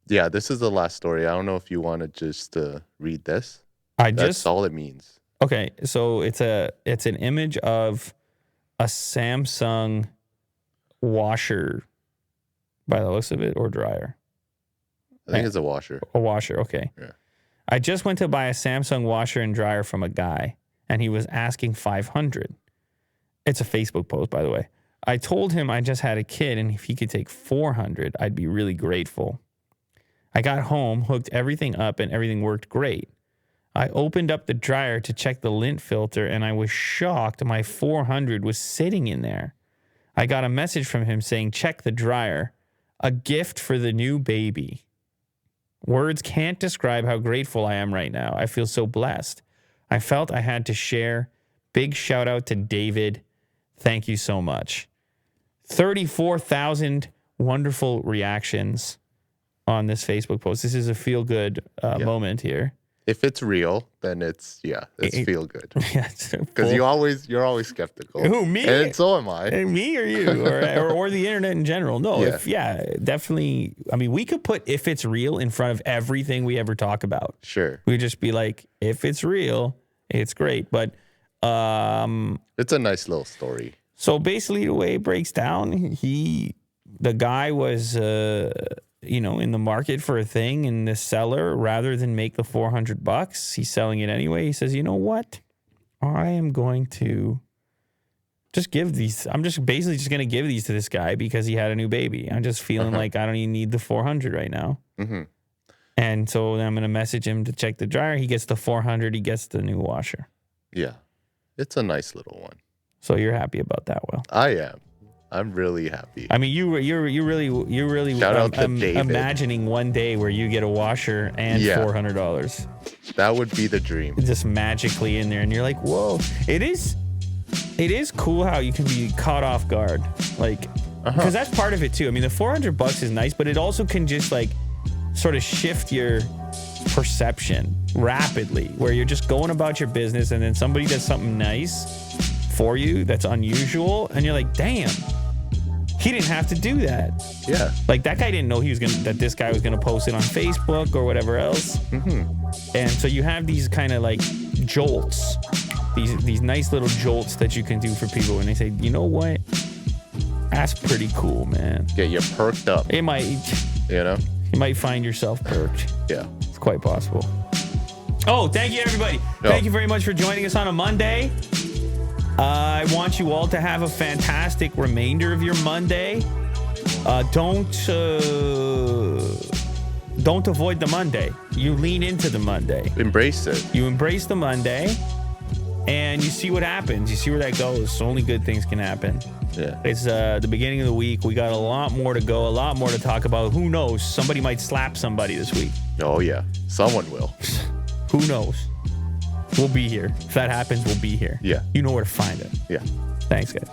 Yeah, this is the last story. I don't know if you want to just read this. That's all it means. Okay, so it's an image of a Samsung washer, by the looks of it, or dryer. I think it's a washer. A washer, okay. Yeah. I just went to buy a Samsung washer and dryer from a guy, and he was asking $500. It's a Facebook post, by the way. I told him I just had a kid, and if he could take $400, I'd be really grateful. I got home, hooked everything up, and everything worked great. I opened up the dryer to check the lint filter, and I was shocked my $400 was sitting in there. I got a message from him saying, check the dryer. A gift for the new baby. Words can't describe how grateful I am right now. I feel so blessed. I felt I had to share. Big shout out to David. Thank you so much. 34,000 wonderful reactions on this Facebook post. This is a feel-good moment here. If it's real, then it's feel good. Yeah, because you're always skeptical. Who, me? And so am I. Me or you, or the internet in general. No, definitely. I mean, we could put "if it's real" in front of everything we ever talk about. Sure, we'd just be like, "If it's real, it's great." But it's a nice little story. So basically, the way it breaks down, the guy was in the market for a thing, and the seller, rather than make the $400, he's selling it anyway. He says, you know what? I am going to just give these. I'm just basically just going to give these to this guy because he had a new baby. I'm just feeling like I don't even need the $400 right now. Mm-hmm. And so I'm going to message him to check the dryer. He gets the $400. He gets the new washer. Yeah. It's a nice little one. So you're happy about that, Will? I am. I'm really happy. I mean, you're really shout out to David. Imagining one day where you get a washer and $400. That would be the dream. Just magically in there, and you're like, whoa! It is cool how you can be caught off guard, like, because that's part of it too. I mean, the $400 is nice, but it also can just like sort of shift your perception rapidly, where you're just going about your business, and then somebody does something nice for you that's unusual, and you're like, damn, he didn't have to do that. Yeah, like that guy didn't know that this guy was gonna post it on Facebook or whatever else. And so you have these kind of like jolts, these nice little jolts that you can do for people when they say, you know what, that's pretty cool, man. Get you perked up. It might, you might find yourself perked. Yeah, it's quite possible. Oh, thank you, everybody. Thank you very much for joining us on a Monday. I want you all to have a fantastic remainder of your Monday. Don't avoid the Monday. You lean into the Monday. Embrace it. You embrace the Monday, and you see what happens. You see where that goes. Only good things can happen. Yeah. It's the beginning of the week. We got a lot more to go, a lot more to talk about. Who knows? Somebody might slap somebody this week. Oh, yeah. Someone will. Who knows? We'll be here. If that happens, we'll be here. Yeah. You know where to find it. Yeah. Thanks, guys.